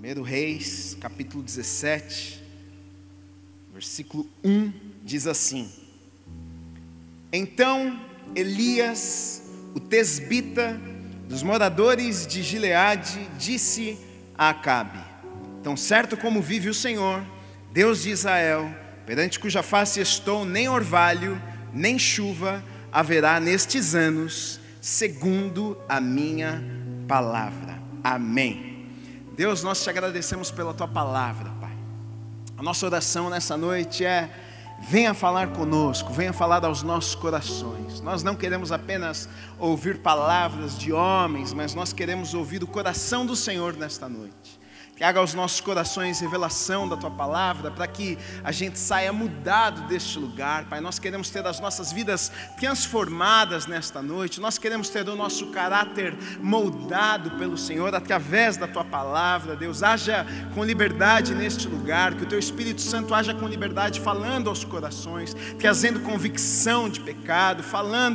1 Reis, capítulo 17, versículo 1, diz assim: Então Elias, o tesbita, dos moradores de Gileade, disse a Acabe: Tão certo como vive o Senhor, Deus de Israel, perante cuja face estou, nem orvalho, nem chuva haverá nestes anos, segundo a minha palavra. Amém. Deus, nós te agradecemos pela tua palavra, Pai. A nossa oração nessa noite é: venha falar conosco, venha falar aos nossos corações. Nós não queremos apenas ouvir palavras de homens, mas nós queremos ouvir o coração do Senhor nesta noite. Traga aos nossos corações revelação da tua palavra, para que a gente saia mudado deste lugar, Pai. Nós queremos ter as nossas vidas transformadas nesta noite. Nós queremos ter o nosso caráter moldado pelo Senhor através da tua palavra. Deus, haja com liberdade neste lugar, que o teu Espírito Santo haja com liberdade, falando aos corações, trazendo convicção de pecado,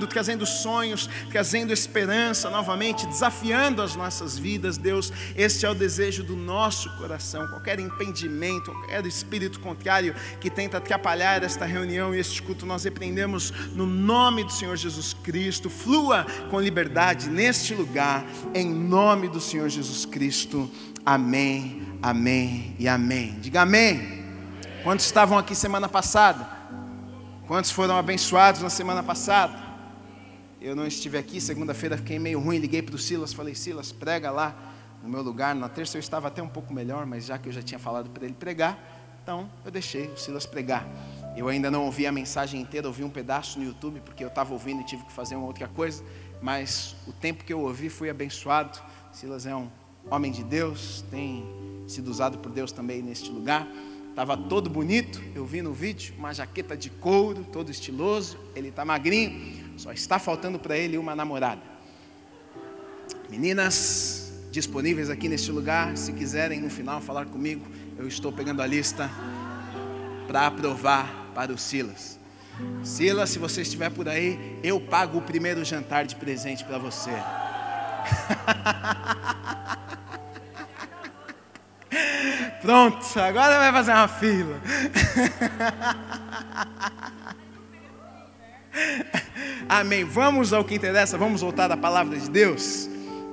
trazendo sonhos, trazendo esperança novamente, desafiando as nossas vidas. Deus, este é o desejo do nosso coração. Qualquer impedimento, qualquer espírito contrário que tenta atrapalhar esta reunião e este culto, nós repreendemos no nome do Senhor Jesus Cristo. Flua com liberdade neste lugar, em nome do Senhor Jesus Cristo. Amém, amém e amém. Diga amém. Quantos estavam aqui semana passada? Quantos foram abençoados na semana passada? Eu não estive aqui, segunda-feira fiquei meio ruim, liguei para o Silas, falei: Silas, prega lá no meu lugar. Na terça eu estava até um pouco melhor, mas já que eu já tinha falado para ele pregar, então eu deixei o Silas pregar. Eu ainda não ouvi a mensagem inteira, ouvi um pedaço no YouTube, porque eu estava ouvindo e tive que fazer uma outra coisa, mas o tempo que eu ouvi fui abençoado. Silas é um homem de Deus, tem sido usado por Deus também neste lugar. Estava todo bonito, eu vi no vídeo, uma jaqueta de couro, todo estiloso. Ele está magrinho, só está faltando para ele uma namorada. Meninas disponíveis aqui neste lugar, se quiserem no final falar comigo, eu estou pegando a lista para aprovar para o Silas. Silas, se você estiver por aí, eu pago o primeiro jantar de presente para você. Pronto, agora vai fazer uma fila. Amém. Vamos ao que interessa, vamos voltar à palavra de Deus.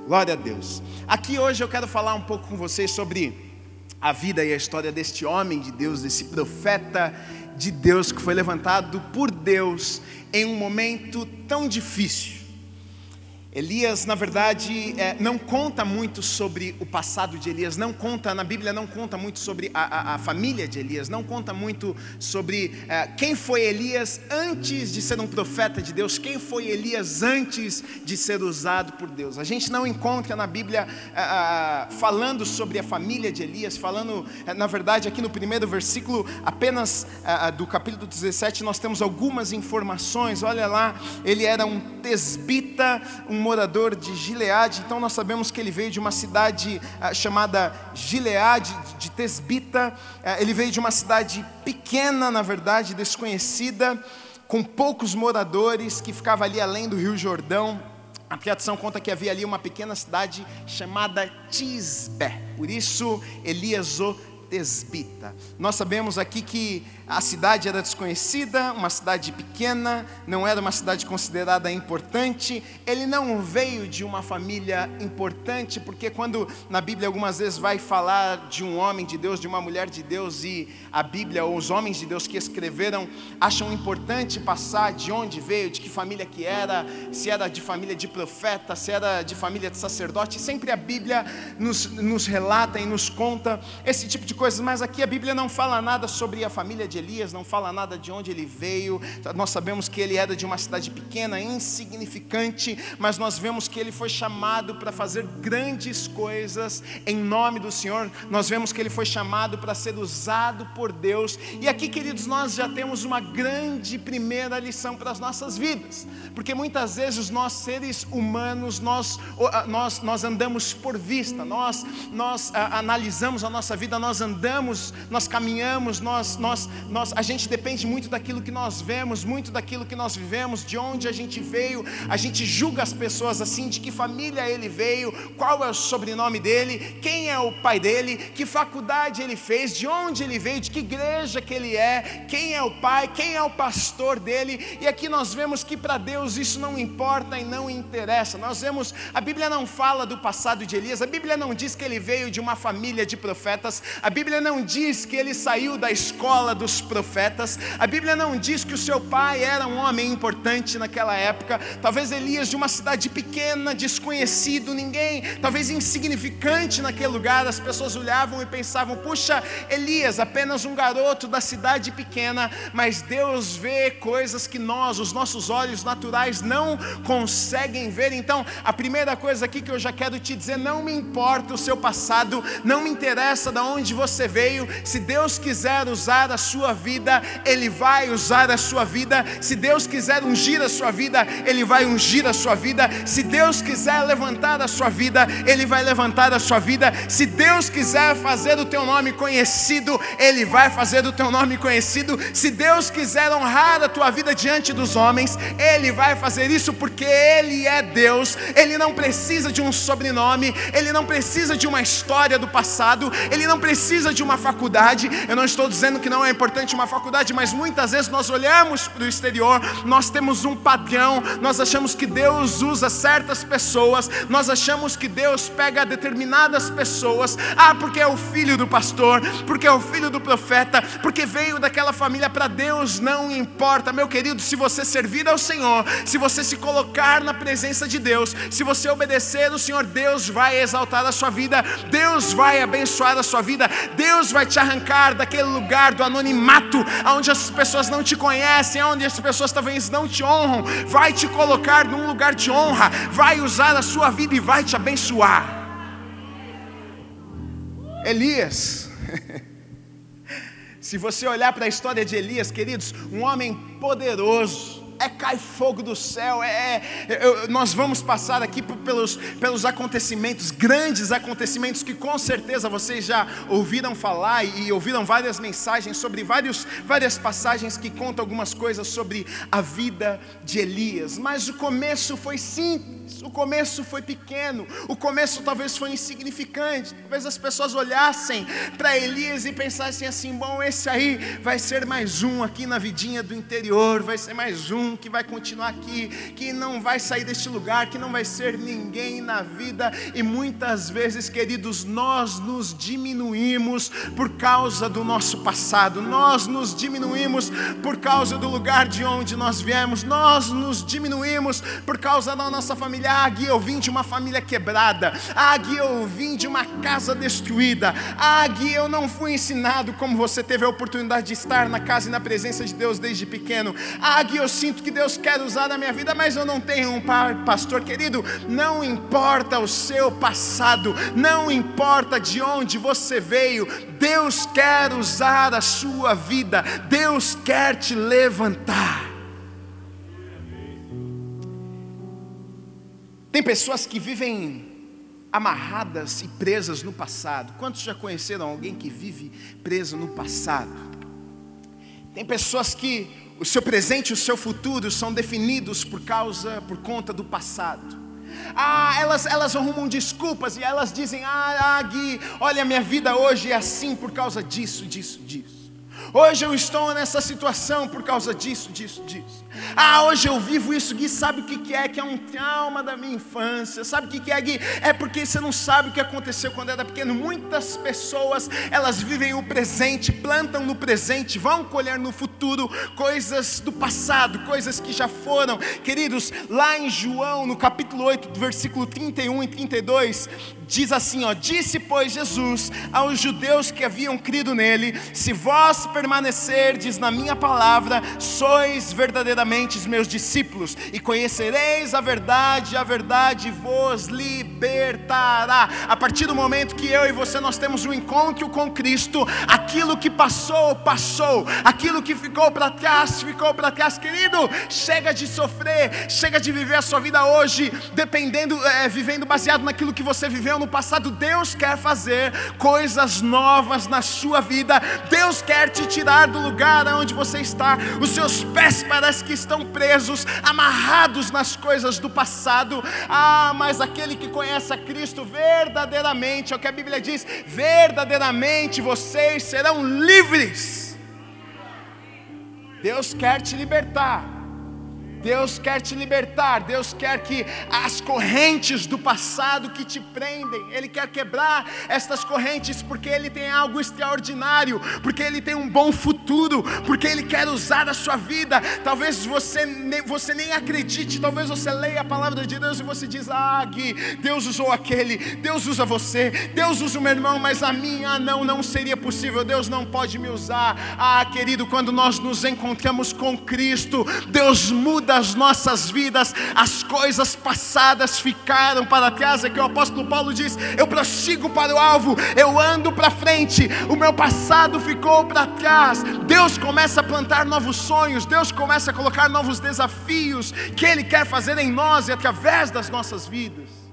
Glória a Deus. Aqui hoje eu quero falar um pouco com vocês sobre a vida e a história deste homem de Deus, desse profeta de Deus que foi levantado por Deus em um momento tão difícil. Elias, na verdade, não conta muito sobre o passado de Elias, na Bíblia não conta muito sobre a família de Elias, não conta muito sobre quem foi Elias antes de ser um profeta de Deus, quem foi Elias antes de ser usado por Deus. A gente não encontra na Bíblia falando sobre a família de Elias, falando, na verdade, aqui no primeiro versículo, apenas do capítulo 17, nós temos algumas informações. Olha lá, ele era um tesbita, um morador de Gileade. Então nós sabemos que ele veio de uma cidade chamada Gileade, de Tesbita. Ele veio de uma cidade pequena, na verdade, desconhecida, com poucos moradores, que ficava ali além do Rio Jordão. A tradição conta que havia ali uma pequena cidade chamada Tisbe, por isso Elias o tesbita. Nós sabemos aqui que a cidade era desconhecida, uma cidade pequena, não era uma cidade considerada importante. Ele não veio de uma família importante, porque quando na Bíblia algumas vezes vai falar de um homem de Deus, de uma mulher de Deus, e a Bíblia ou os homens de Deus que escreveram acham importante passar de onde veio, de que família que era, se era de família de profeta, se era de família de sacerdote. Sempre a Bíblia nos relata e nos conta esse tipo de coisas, mas aqui a Bíblia não fala nada sobre a família de Elias, não fala nada de onde ele veio. Nós sabemos que ele era de uma cidade pequena, insignificante, mas nós vemos que ele foi chamado para fazer grandes coisas em nome do Senhor. Nós vemos que ele foi chamado para ser usado por Deus. E aqui, queridos, nós já temos uma grande primeira lição para as nossas vidas, porque muitas vezes nós seres humanos, nós andamos por vista, nós analisamos a nossa vida, nós andamos andamos, nós caminhamos, a gente depende muito daquilo que nós vemos, muito daquilo que nós vivemos, de onde a gente veio. A gente julga as pessoas assim, de que família ele veio, qual é o sobrenome dele, quem é o pai dele, que faculdade ele fez, de onde ele veio, de que igreja que ele é, quem é o pai, quem é o pastor dele. E aqui nós vemos que para Deus isso não importa e não interessa. Nós vemos, a Bíblia não fala do passado de Elias, a Bíblia não diz que ele veio de uma família de profetas, a Bíblia não diz que ele saiu da escola dos profetas, a Bíblia não diz que o seu pai era um homem importante naquela época. Talvez Elias de uma cidade pequena, desconhecido, ninguém, talvez insignificante naquele lugar. As pessoas olhavam e pensavam: puxa, Elias, apenas um garoto da cidade pequena. Mas Deus vê coisas que os nossos olhos naturais não conseguem ver. Então a primeira coisa aqui que eu já quero te dizer: não me importa o seu passado, não me interessa de onde você veio. Se Deus quiser usar a sua vida, Ele vai usar a sua vida. Se Deus quiser ungir a sua vida, Ele vai ungir a sua vida. Se Deus quiser levantar a sua vida, Ele vai levantar a sua vida. Se Deus quiser fazer o teu nome conhecido, Ele vai fazer o teu nome conhecido. Se Deus quiser honrar a tua vida diante dos homens, Ele vai fazer isso, porque Ele é Deus. Ele não precisa de um sobrenome, Ele não precisa de uma história do passado, Ele não precisa de uma faculdade. Eu não estou dizendo que não é importante uma faculdade, mas muitas vezes nós olhamos para o exterior, nós temos um padrão, nós achamos que Deus usa certas pessoas, nós achamos que Deus pega determinadas pessoas, porque é o filho do pastor, porque é o filho do profeta, porque veio daquela família. Para Deus não importa, meu querido. Se você servir ao Senhor, se você se colocar na presença de Deus, se você obedecer o Senhor, Deus vai exaltar a sua vida, Deus vai abençoar a sua vida, Deus vai te arrancar daquele lugar do anonimato, onde as pessoas não te conhecem, onde as pessoas talvez não te honram, vai te colocar num lugar de honra, vai usar a sua vida e vai te abençoar. Elias, se você olhar para a história de Elias, queridos, um homem poderoso, cai fogo do céu, nós vamos passar aqui pelos acontecimentos, grandes acontecimentos que com certeza vocês já ouviram falar e ouviram várias mensagens sobre várias passagens que contam algumas coisas sobre a vida de Elias. Mas o começo foi simples, o começo foi pequeno, o começo talvez foi insignificante. Talvez as pessoas olhassem para Elias e pensassem assim: bom, esse aí vai ser mais um aqui na vidinha do interior, vai ser mais um que vai continuar aqui, que não vai sair deste lugar, que não vai ser ninguém na vida. E muitas vezes, queridos, nós nos diminuímos por causa do nosso passado, nós nos diminuímos por causa do lugar de onde nós viemos, nós nos diminuímos por causa da nossa família. Gui, eu vim de uma família quebrada, Gui, eu vim de uma casa destruída, Gui, eu não fui ensinado como você teve a oportunidade de estar na casa e na presença de Deus desde pequeno. Gui, eu sinto que Deus quer usar na minha vida, mas eu não tenho um pastor. Querido, não importa o seu passado, não importa de onde você veio, Deus quer usar a sua vida, Deus quer te levantar. Tem pessoas que vivem amarradas e presas no passado. Quantos já conheceram alguém que vive preso no passado? Tem pessoas que o seu presente e o seu futuro são definidos por conta do passado. Elas arrumam desculpas e elas dizem: Gui, olha, minha vida hoje é assim por causa disso. Hoje eu estou nessa situação por causa disso. Hoje eu vivo isso. Gui, sabe o que é? Que é um trauma da minha infância. Sabe o que é, Gui? É porque você não sabe o que aconteceu quando era pequeno. Muitas pessoas, elas vivem o presente, plantam no presente, vão colher no futuro coisas do passado, coisas que já foram. Queridos, lá em João, no capítulo 8, do versículo 31 e 32, diz assim: disse pois Jesus aos judeus que haviam crido nele: se vós permanecerdes na minha palavra, sois verdadeiramente os meus discípulos, e conhecereis a verdade vos libertará. A partir do momento que eu e você nós temos um encontro com Cristo, aquilo que passou, aquilo que ficou ficou para trás, ficou para trás. Querido, chega de sofrer, chega de viver a sua vida hoje vivendo baseado naquilo que você viveu no passado. Deus quer fazer coisas novas na sua vida. Deus quer te tirar do lugar onde você está. Os seus pés parece que estão presos, amarrados nas coisas do passado. Mas aquele que conhece a Cristo verdadeiramente, é o que a Bíblia diz, verdadeiramente vocês serão livres. Deus quer te libertar. Deus quer te libertar. Deus quer que as correntes do passado que te prendem, Ele quer quebrar estas correntes, porque Ele tem algo extraordinário, porque Ele tem um bom futuro, porque Ele quer usar a sua vida. Talvez você nem acredite, talvez você leia a palavra de Deus e você diz: Gui, Deus usou aquele, Deus usa você, Deus usa o meu irmão, mas a mim, não seria possível, Deus não pode me usar. Querido, quando nós nos encontramos com Cristo, Deus muda as nossas vidas. As coisas passadas ficaram para trás. É que o apóstolo Paulo diz: eu prossigo para o alvo, eu ando para frente, o meu passado ficou para trás. Deus começa a plantar novos sonhos, Deus começa a colocar novos desafios que Ele quer fazer em nós e através das nossas vidas.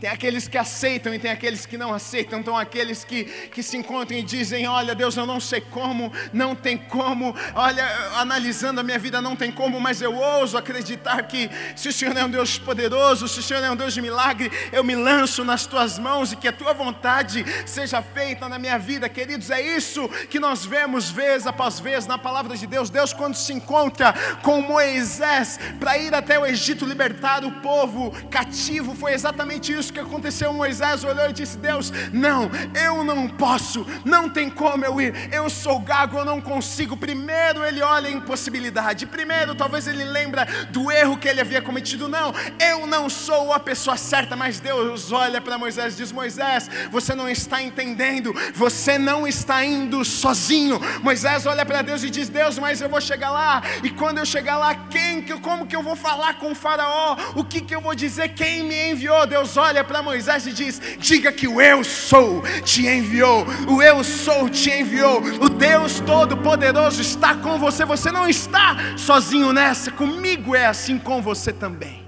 Tem aqueles que aceitam e tem aqueles que não aceitam. Então aqueles que se encontram e dizem: olha, Deus, eu não sei como, não tem como, olha, analisando a minha vida não tem como, mas eu ouso acreditar que se o Senhor é um Deus poderoso, se o Senhor é um Deus de milagre, eu me lanço nas tuas mãos e que a tua vontade seja feita na minha vida. Queridos, é isso que nós vemos vez após vez na palavra de Deus. Deus, quando se encontra com Moisés para ir até o Egito libertar o povo cativo, foi exatamente isso que aconteceu. Moisés olhou e disse: Deus, não, eu não posso, não tem como eu ir, eu sou gago, eu não consigo. Primeiro ele olha a impossibilidade, primeiro talvez ele lembra do erro que ele havia cometido. Não, eu não sou a pessoa certa. Mas Deus olha para Moisés e diz: Moisés, você não está entendendo, você não está indo sozinho. Moisés olha para Deus e diz: Deus, mas eu vou chegar lá, e quando eu chegar lá, como que eu vou falar com o faraó? O que eu vou dizer? Quem me enviou? Deus olha para Moisés e diz: diga que o eu sou te enviou, o eu sou te enviou, o Deus Todo-Poderoso está com você, você não está sozinho nessa, comigo é assim, com você também.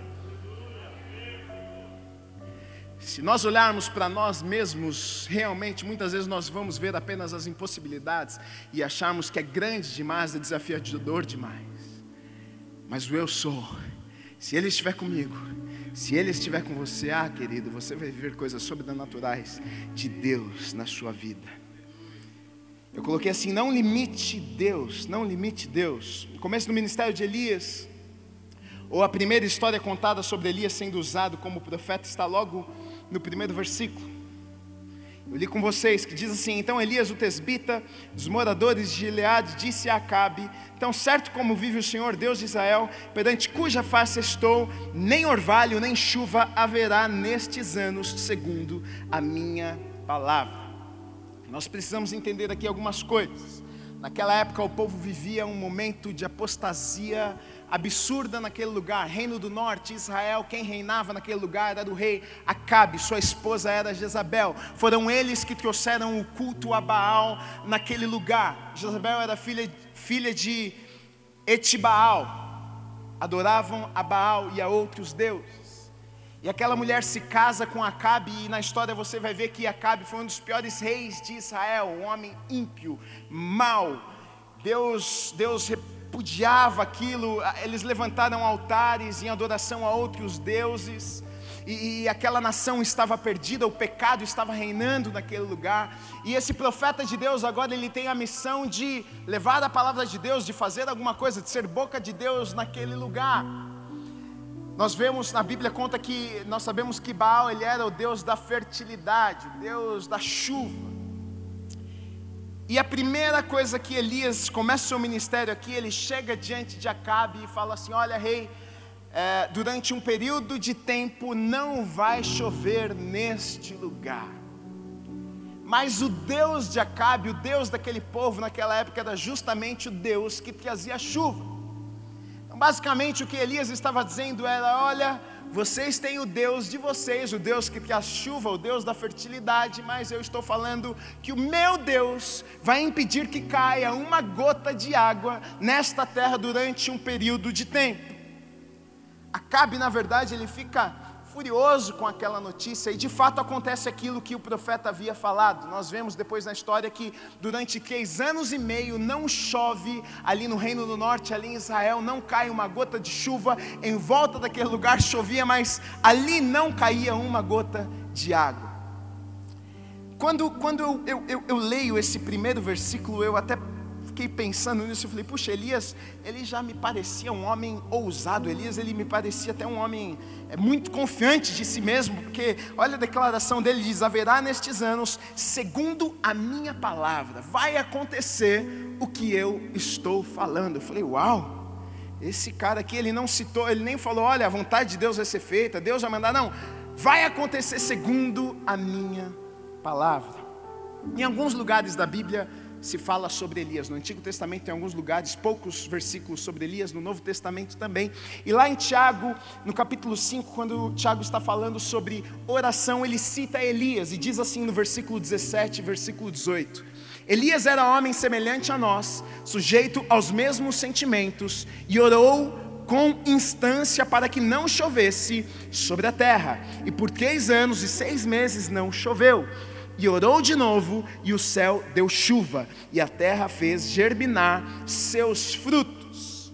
Se nós olharmos para nós mesmos, realmente muitas vezes nós vamos ver apenas as impossibilidades e acharmos que é grande demais, é desafiador demais. Mas o eu sou, se Ele estiver comigo, se Ele estiver com você, querido, você vai viver coisas sobrenaturais de Deus na sua vida. Eu coloquei assim: não limite Deus, não limite Deus. No começo do ministério de Elias, ou a primeira história contada sobre Elias sendo usado como profeta, está logo no primeiro versículo. Eu li com vocês, que diz assim: então Elias, o tesbita, dos moradores de Gileade, disse a Acabe: tão certo como vive o Senhor Deus de Israel, perante cuja face estou, nem orvalho nem chuva haverá nestes anos, segundo a minha palavra. Nós precisamos entender aqui algumas coisas. Naquela época o povo vivia um momento de apostasia absurda naquele lugar. Reino do Norte, Israel, quem reinava naquele lugar era o rei Acabe, sua esposa era Jezabel. Foram eles que trouxeram o culto a Baal naquele lugar. Jezabel era filha de Etibaal, adoravam a Baal e a outros deuses. E aquela mulher se casa com Acabe, e na história você vai ver que Acabe foi um dos piores reis de Israel, um homem ímpio, mau. Deus repudiava aquilo. Eles levantaram altares em adoração a outros deuses, e aquela nação estava perdida, o pecado estava reinando naquele lugar. E esse profeta de Deus agora ele tem a missão de levar a palavra de Deus, de fazer alguma coisa, de ser boca de Deus naquele lugar. Nós vemos, na Bíblia conta que, nós sabemos que Baal, ele era o Deus da fertilidade, o Deus da chuva. E a primeira coisa que Elias começa o seu ministério aqui, ele chega diante de Acabe e fala assim: olha, rei, durante um período de tempo não vai chover neste lugar. Mas o Deus de Acabe, o Deus daquele povo naquela época, era justamente o Deus que trazia chuva. Então, basicamente o que Elias estava dizendo era: olha, vocês têm o Deus de vocês, o Deus que traz chuva, o Deus da fertilidade, mas eu estou falando que o meu Deus vai impedir que caia uma gota de água nesta terra durante um período de tempo. Acabe, na verdade, ele fica furioso com aquela notícia, e de fato acontece aquilo que o profeta havia falado. Nós vemos depois na história que durante 3 anos e meio não chove ali no Reino do Norte, ali em Israel, não cai uma gota de chuva. Em volta daquele lugar chovia, mas ali não caía uma gota de água. Quando eu leio esse primeiro versículo, eu até fiquei pensando nisso. Eu falei: puxa, Elias, ele já me parecia um homem ousado. Elias, ele me parecia até um homem muito confiante de si mesmo, porque olha a declaração dele, diz: haverá nestes anos, segundo a minha palavra, vai acontecer o que eu estou falando. Eu falei: uau, esse cara aqui, ele não citou, ele nem falou: olha, a vontade de Deus vai ser feita, Deus vai mandar. Não, vai acontecer segundo a minha palavra. Em alguns lugares da Bíblia se fala sobre Elias. No Antigo Testamento tem alguns lugares, poucos versículos sobre Elias, no Novo Testamento também. E lá em Tiago, no capítulo 5, quando Tiago está falando sobre oração, ele cita Elias e diz assim no versículo 17, versículo 18: Elias era homem semelhante a nós, sujeito aos mesmos sentimentos, e orou com instância para que não chovesse sobre a terra, e por 3 anos e 6 meses não choveu. E orou de novo, e o céu deu chuva, e a terra fez germinar seus frutos.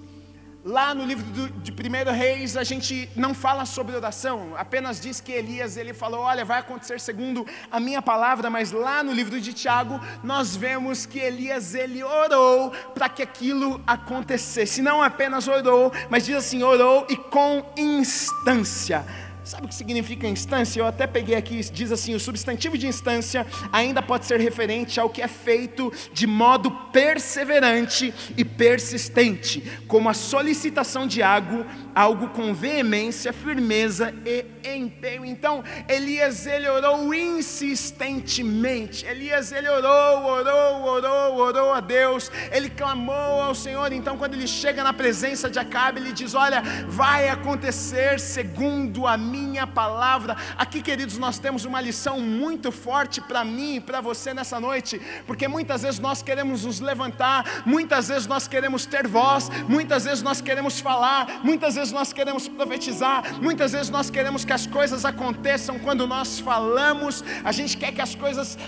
Lá no livro de 1 Reis, a gente não fala sobre oração, apenas diz que Elias, ele falou: olha, vai acontecer segundo a minha palavra. Mas lá no livro de Tiago, nós vemos que Elias, ele orou para que aquilo acontecesse. Não apenas orou, mas diz assim: orou e com instância. Sabe o que significa instância? Eu até peguei aqui, diz assim: o substantivo de instância ainda pode ser referente ao que é feito de modo perseverante e persistente, como a solicitação de algo com veemência, firmeza e empenho. Então, Elias, ele orou insistentemente. Elias, ele orou a Deus, ele clamou ao Senhor. Então, quando ele chega na presença de Acabe, ele diz: olha, vai acontecer segundo a minha palavra. Aqui, queridos, nós temos uma lição muito forte para mim e para você nessa noite, porque muitas vezes nós queremos nos levantar, muitas vezes nós queremos ter voz, muitas vezes nós queremos falar, muitas vezes nós queremos profetizar, muitas vezes nós queremos que as coisas aconteçam. Quando nós falamos, a gente quer que as coisas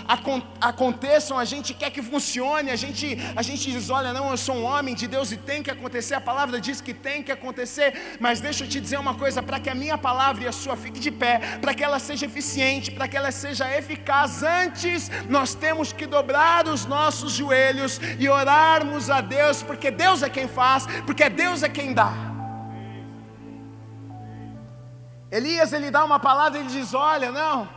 aconteçam, a gente quer que funcione, a gente diz: olha, não, eu sou um homem de Deus e tem que acontecer, a palavra diz que tem que acontecer. Mas deixa eu te dizer uma coisa: para que a minha palavra e a sua fique de pé, para que ela seja eficiente, para que ela seja eficaz, antes nós temos que dobrar os nossos joelhos e orarmos a Deus, porque Deus é quem faz, porque Deus é quem dá. Elias, ele dá uma palavra e ele diz: olha, não,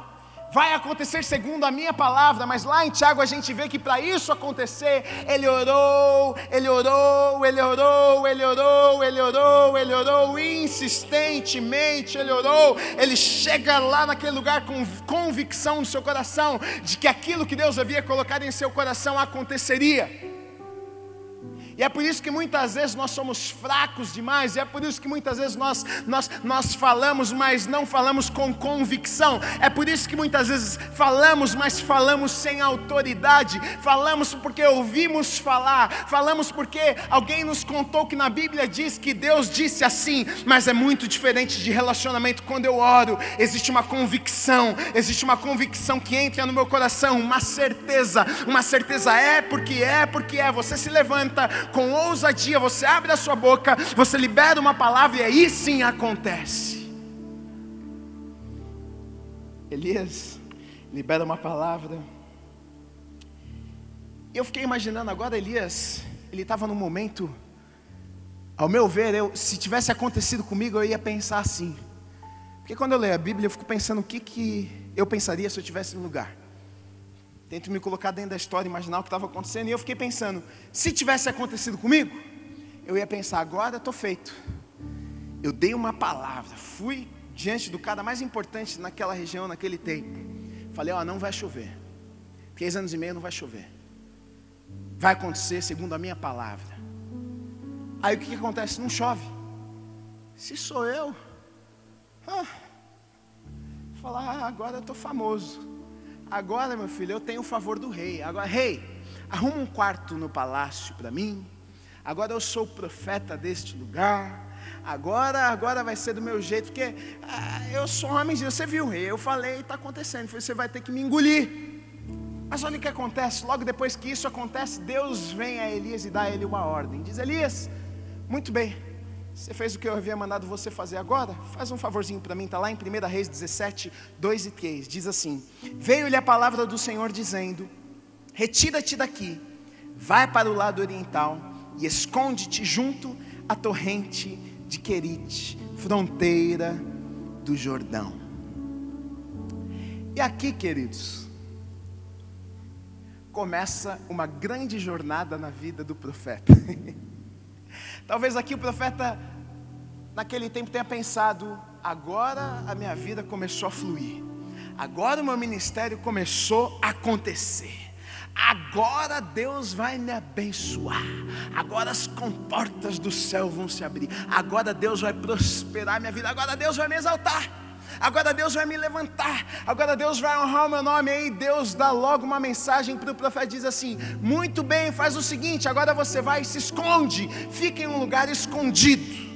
vai acontecer segundo a minha palavra. Mas lá em Tiago a gente vê que para isso acontecer, ele orou insistentemente, ele chega lá naquele lugar com convicção no seu coração, de que aquilo que Deus havia colocado em seu coração aconteceria. E é por isso que muitas vezes nós somos fracos demais, e é por isso que muitas vezes nós falamos, mas não falamos com convicção. É por isso que muitas vezes falamos, mas falamos sem autoridade. Falamos porque ouvimos falar, falamos porque alguém nos contou que na Bíblia diz que Deus disse assim. Mas é muito diferente de relacionamento. Quando eu oro, existe uma convicção que entra no meu coração, uma certeza é porque é. Você se levanta com ousadia, você abre a sua boca, você libera uma palavra, e aí sim acontece. Elias libera uma palavra. Eu fiquei imaginando agora, Elias, ele estava num momento, ao meu ver, se tivesse acontecido comigo, eu ia pensar assim. Porque quando eu leio a Bíblia, eu fico pensando o que eu pensaria se eu estivesse no lugar. Tento me colocar dentro da história, imaginar o que estava acontecendo. E eu fiquei pensando, se tivesse acontecido comigo, eu ia pensar: agora estou feito. Eu dei uma palavra, fui diante do cara mais importante naquela região, naquele tempo. Falei: ó, não vai chover. 3 anos e meio não vai chover. Vai acontecer segundo a minha palavra. Aí o que acontece? Não chove. Se sou eu, falar, agora eu estou famoso. Agora, meu filho, eu tenho o favor do rei. Agora, rei, arruma um quarto no palácio para mim. Agora eu sou o profeta deste lugar. Agora vai ser do meu jeito, porque eu sou homem de Deus. Você viu, rei? Eu falei, está acontecendo. Você vai ter que me engolir. Mas olha o que acontece. Logo depois que isso acontece, Deus vem a Elias e dá a ele uma ordem. Diz: Elias, muito bem, você fez o que eu havia mandado você fazer. Agora faz um favorzinho para mim. Está lá em 1 Reis 17, 2 e 3. Diz assim: veio-lhe a palavra do Senhor dizendo: retira-te daqui, vai para o lado oriental e esconde-te junto à torrente de Querite, fronteira do Jordão. E aqui, queridos, começa uma grande jornada na vida do profeta. Talvez aqui o profeta, naquele tempo, tenha pensado: agora a minha vida começou a fluir, agora o meu ministério começou a acontecer, agora Deus vai me abençoar, agora as comportas do céu vão se abrir, agora Deus vai prosperar minha vida, agora Deus vai me exaltar, agora Deus vai me levantar, agora Deus vai honrar o meu nome. E aí Deus dá logo uma mensagem para o profeta, diz assim: muito bem, faz o seguinte, agora você vai e se esconde, fica em um lugar escondido.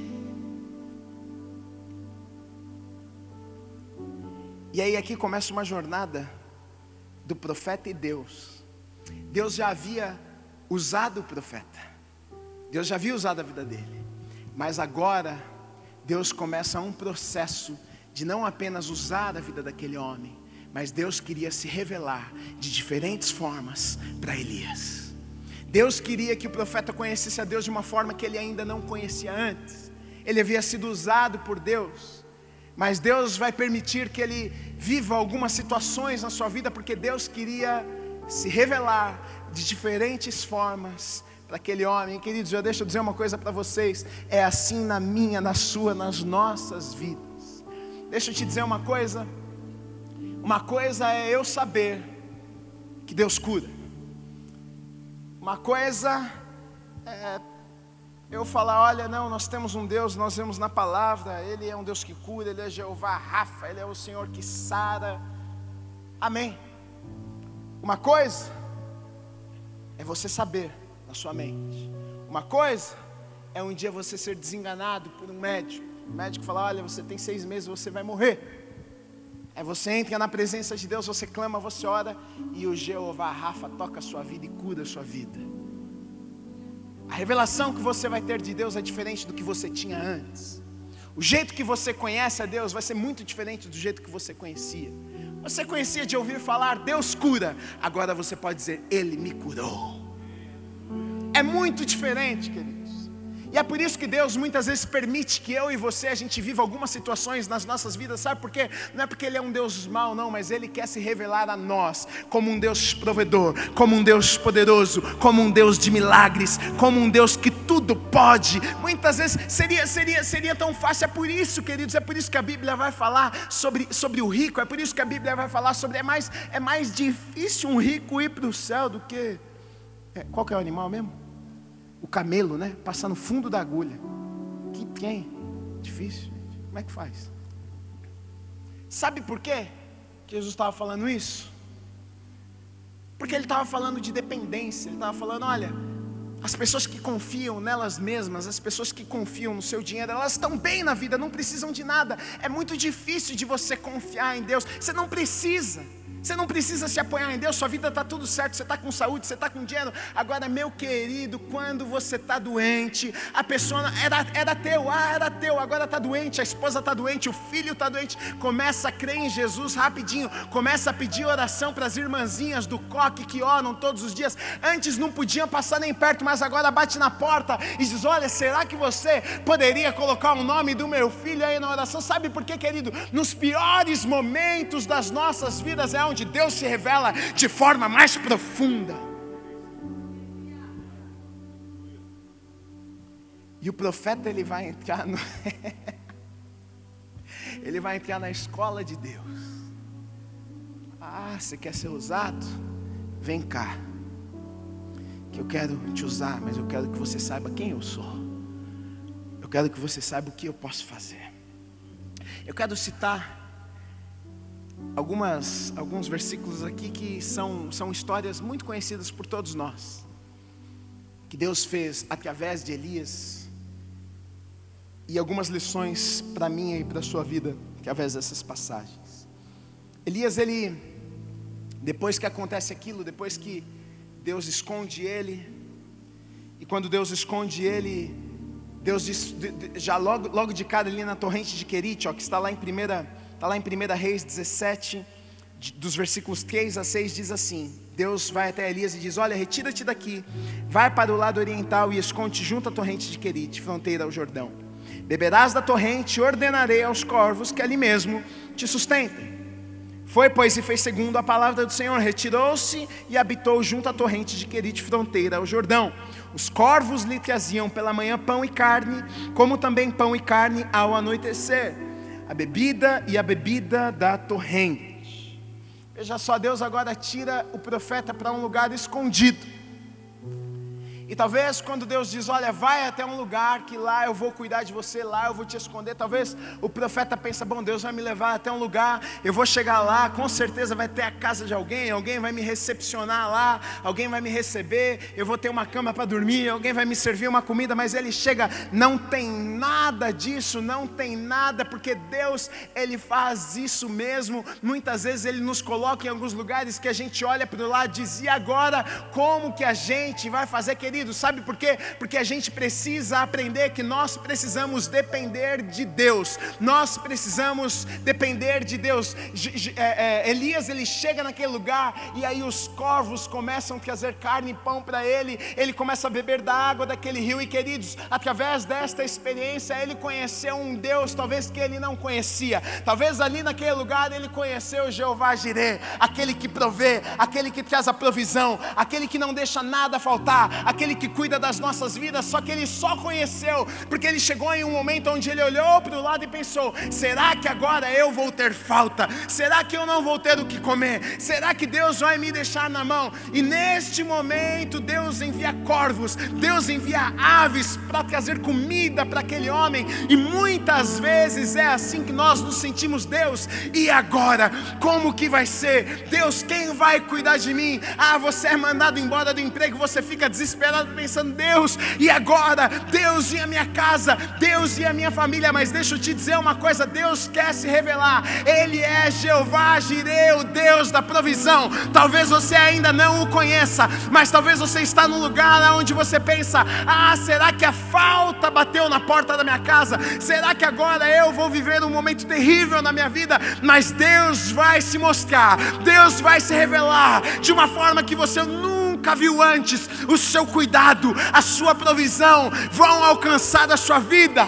E aí aqui começa uma jornada do profeta e Deus. Deus já havia usado o profeta, Deus já havia usado a vida dele, mas agora Deus começa um processo de não apenas usar a vida daquele homem, mas Deus queria se revelar de diferentes formas para Elias. Deus queria que o profeta conhecesse a Deus de uma forma que ele ainda não conhecia antes. Ele havia sido usado por Deus, mas Deus vai permitir que ele viva algumas situações na sua vida, porque Deus queria se revelar de diferentes formas para aquele homem. Queridos, já deixa eu dizer uma coisa para vocês: é assim na minha, na sua, nas nossas vidas. Deixa eu te dizer uma coisa é eu saber que Deus cura, uma coisa é eu falar: olha, não, nós temos um Deus, nós vemos na palavra, Ele é um Deus que cura, Ele é Jeová Rafa, Ele é o Senhor que sara, amém. Uma coisa é você saber na sua mente, uma coisa é um dia você ser desenganado por um médico, o médico falar: olha, você tem 6 meses, você vai morrer. Aí você entra na presença de Deus, você clama, você ora, e o Jeová Rafa toca a sua vida e cura a sua vida. A revelação que você vai ter de Deus é diferente do que você tinha antes. O jeito que você conhece a Deus vai ser muito diferente do jeito que você conhecia. Você conhecia de ouvir falar: Deus cura. Agora você pode dizer: Ele me curou. É muito diferente, queridos. E é por isso que Deus muitas vezes permite que eu e você, a gente viva algumas situações nas nossas vidas. Sabe por quê? Não é porque Ele é um Deus mau, não, mas Ele quer se revelar a nós como um Deus provedor, como um Deus poderoso, como um Deus de milagres, como um Deus que tudo pode. Muitas vezes seria tão fácil. É por isso, queridos, é por isso que a Bíblia vai falar sobre o rico. É por isso que a Bíblia vai falar sobre é mais difícil um rico ir para o céu do que qual que é o animal mesmo? O camelo, né? Passar no fundo da agulha. Quem? Difícil, gente. Como é que faz? Sabe por quê que Jesus estava falando isso? Porque Ele estava falando de dependência. Ele estava falando: olha, as pessoas que confiam nelas mesmas, as pessoas que confiam no seu dinheiro, elas estão bem na vida, não precisam de nada. É muito difícil de você confiar em Deus. Você não precisa se apoiar em Deus, sua vida está tudo certo, você está com saúde, você está com dinheiro. Agora, meu querido, quando você está doente, a pessoa era teu, agora está doente, a esposa está doente, o filho está doente, começa a crer em Jesus rapidinho, começa a pedir oração para as irmãzinhas do coque que oram todos os dias. Antes não podiam passar nem perto, mas agora bate na porta e diz: olha, será que você poderia colocar o nome do meu filho aí na oração? Sabe por quê, querido? Nos piores momentos das nossas vidas é onde Deus se revela de forma mais profunda. E o profeta, ele vai entrar ele vai entrar na escola de Deus. Ah, você quer ser usado? Vem cá, que eu quero te usar, mas eu quero que você saiba quem eu sou. quero que você saiba o que eu posso fazer. Eu quero citar alguns versículos aqui que são histórias muito conhecidas por todos nós, que Deus fez através de Elias, e algumas lições para mim e para a sua vida através dessas passagens. Elias, depois que acontece aquilo, depois que Deus esconde ele, e quando Deus esconde ele, Deus diz, já logo de cara ali na torrente de Querite, que está lá em 1 Reis 17, dos versículos 3 a 6, diz assim: Deus vai até Elias e diz: olha, retira-te daqui, vai para o lado oriental e esconde-te junto à torrente de Querite, fronteira ao Jordão. Beberás da torrente e ordenarei aos corvos que ali mesmo te sustentem. Foi, pois, e fez segundo a palavra do Senhor, retirou-se e habitou junto à torrente de Querite, fronteira ao Jordão. Os corvos lhe traziam pela manhã pão e carne, como também pão e carne ao anoitecer, a bebida da torrente. Veja só, Deus agora tira o profeta para um lugar escondido. E talvez quando Deus diz, olha, vai até um lugar que lá eu vou cuidar de você, lá eu vou te esconder, talvez o profeta pensa, bom, Deus vai me levar até um lugar, eu vou chegar lá, com certeza vai ter a casa de alguém vai me recepcionar lá, alguém vai me receber, eu vou ter uma cama para dormir, alguém vai me servir uma comida, mas ele chega, não tem nada disso, não tem nada, porque Deus, Ele faz isso mesmo. Muitas vezes Ele nos coloca em alguns lugares que a gente olha para o lado e diz, e agora, como que a gente vai fazer, querido? Sabe por quê? Porque a gente precisa aprender que nós precisamos depender de Deus. Nós precisamos depender de Deus. Elias, ele chega naquele lugar e aí os corvos começam a trazer carne e pão para ele. Ele começa a beber da água daquele rio. E queridos, através desta experiência ele conheceu um Deus talvez que ele não conhecia. Talvez ali naquele lugar ele conheceu Jeová Jireh, aquele que provê, aquele que traz a provisão, aquele que não deixa nada faltar, aquele que cuida das nossas vidas. Só que ele só conheceu porque ele chegou em um momento onde ele olhou para o lado e pensou, será que agora eu vou ter falta? Será que eu não vou ter o que comer? Será que Deus vai me deixar na mão? E neste momento Deus envia corvos, Deus envia aves para trazer comida para aquele homem. E muitas vezes é assim que nós nos sentimos. Deus, e agora? Como que vai ser? Deus, quem vai cuidar de mim? Você é mandado embora do emprego, você fica desesperado pensando, Deus, e agora? Deus e a minha casa, Deus e a minha família. Mas deixa eu te dizer uma coisa, Deus quer se revelar. Ele é Jeová Jireh, o Deus da provisão. Talvez você ainda não o conheça, mas talvez você está num lugar onde você pensa, será que a falta bateu na porta da minha casa? Será que agora eu vou viver um momento terrível na minha vida? Mas Deus vai se mostrar, Deus vai se revelar de uma forma que você nunca viu antes. O seu cuidado, a sua provisão vão alcançar a sua vida.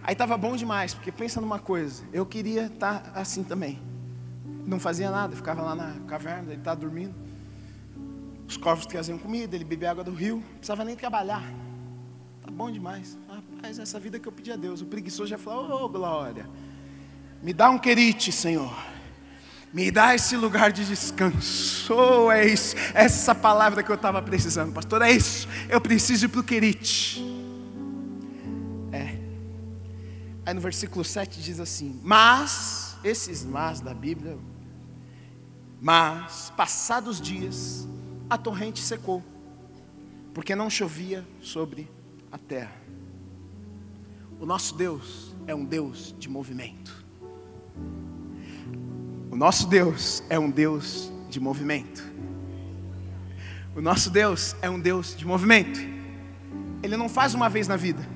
Aí estava bom demais, porque pensa numa coisa, eu queria estar assim também. Não fazia nada, ficava lá na caverna, ele estava dormindo. Os corvos traziam comida, ele bebia água do rio, não precisava nem trabalhar. Tá bom demais. Rapaz, essa vida que eu pedi a Deus. O preguiçoso já falou, glória, me dá um Querite, Senhor. Me dá esse lugar de descanso. É isso, essa palavra que eu estava precisando, pastor, é isso. Eu preciso ir para o Querite. Aí no versículo 7 diz assim, mas, esses mas da Bíblia, mas, passados dias, a torrente secou, porque não chovia sobre a terra. O nosso Deus é um Deus de movimento. O nosso Deus é um Deus de movimento. O nosso Deus é um Deus de movimento. Ele não faz uma vez na vida.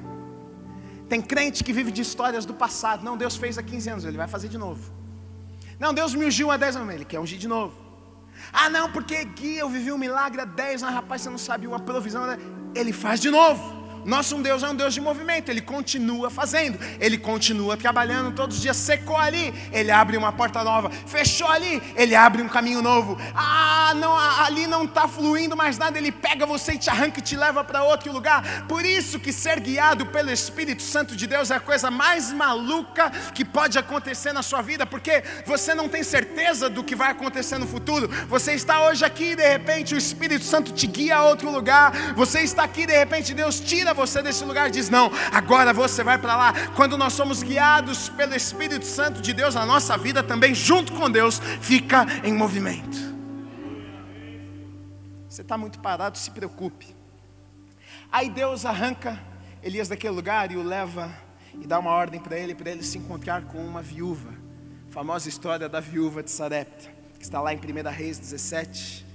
Tem crente que vive de histórias do passado. Não, Deus fez há 15 anos, Ele vai fazer de novo. Não, Deus me ungiu há 10 anos, Ele quer ungir de novo. Não, porque Gui, eu vivi um milagre há 10 anos, rapaz, você não sabe, uma provisão, né? Ele faz de novo. Nosso Deus é um Deus de movimento. Ele continua fazendo, Ele continua trabalhando todos os dias. Secou ali, Ele abre uma porta nova. Fechou ali, Ele abre um caminho novo. ali não está fluindo mais nada, Ele pega você e te arranca e te leva para outro lugar. Por isso que ser guiado pelo Espírito Santo de Deus é a coisa mais maluca que pode acontecer na sua vida, porque você não tem certeza do que vai acontecer no futuro. Você está hoje aqui e de repente o Espírito Santo te guia a outro lugar. Você está aqui e de repente Deus tira você desse lugar e diz: não, agora você vai para lá. Quando nós somos guiados pelo Espírito Santo de Deus, a nossa vida também, junto com Deus, fica em movimento. Você está muito parado, se preocupe. Aí Deus arranca Elias daquele lugar e o leva e dá uma ordem para ele se encontrar com uma viúva. A famosa história da viúva de Sarepta, que está lá em 1 Reis 17,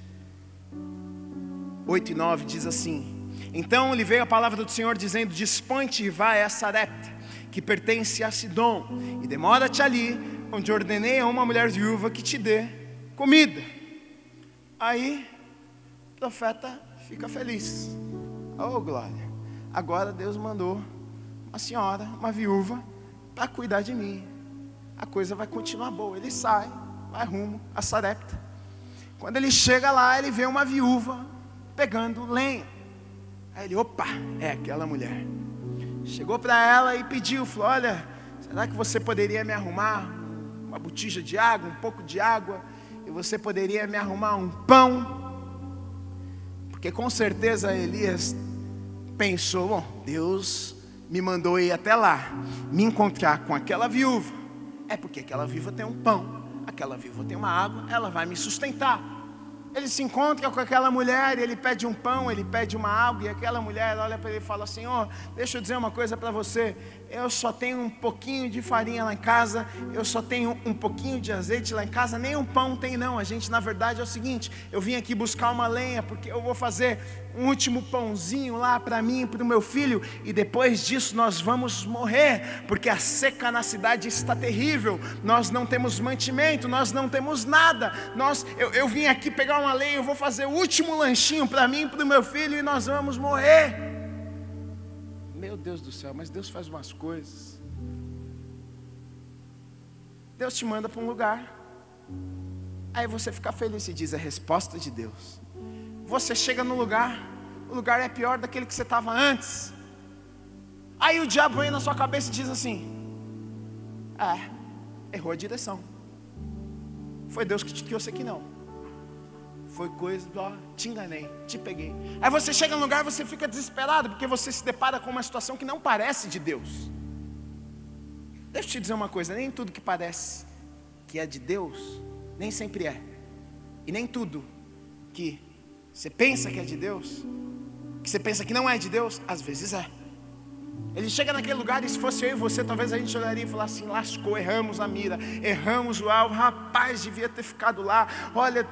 8 e 9, diz assim: então lhe veio a palavra do Senhor dizendo: dispõe-te e vai a Sarepta, que pertence a Sidom, e demora-te ali, onde ordenei a uma mulher viúva que te dê comida. Aí o profeta fica feliz. Oh glória, agora Deus mandou uma senhora, uma viúva, para cuidar de mim. A coisa vai continuar boa. Ele sai, vai rumo a Sarepta. Quando ele chega lá, ele vê uma viúva pegando lenha. Aí ele: opa, é aquela mulher. Chegou para ela e pediu, falou: olha, será que você poderia me arrumar uma botija de água, um pouco de água, e você poderia me arrumar um pão? Porque com certeza Elias pensou: bom, Deus me mandou ir até lá, me encontrar com aquela viúva, é porque aquela viúva tem um pão, aquela viúva tem uma água, ela vai me sustentar. Ele se encontra com aquela mulher, ele pede um pão, ele pede uma água, e aquela mulher olha para ele e fala: Senhor, deixa eu dizer uma coisa para você, eu só tenho um pouquinho de farinha lá em casa, eu só tenho um pouquinho de azeite lá em casa, nem um pão tem não. A gente, na verdade, é o seguinte: eu vim aqui buscar uma lenha, porque eu vou fazer um último pãozinho lá para mim e para o meu filho, e depois disso nós vamos morrer, porque a seca na cidade está terrível, nós não temos mantimento, nós não temos nada, eu vim aqui pegar uma lenha, eu vou fazer o último lanchinho para mim e para o meu filho, e nós vamos morrer. Meu Deus do céu, mas Deus faz umas coisas. Deus te manda para um lugar, aí você fica feliz e diz: é a resposta de Deus. Você chega no lugar, o lugar é pior daquele que você estava antes. Aí o diabo vem na sua cabeça e diz assim: errou a direção, foi Deus que te trouxe aqui não, foi coisa, te enganei, te peguei. Aí você chega no lugar e você fica desesperado, porque você se depara com uma situação que não parece de Deus. Deixa eu te dizer uma coisa: nem tudo que parece que é de Deus, nem sempre é. E nem tudo que você pensa que é de Deus, que você pensa que não é de Deus, às vezes é. Ele chega naquele lugar e se fosse eu e você, talvez a gente olharia e falasse assim: lascou, erramos a mira, erramos o alvo, rapaz, devia ter ficado lá, olha,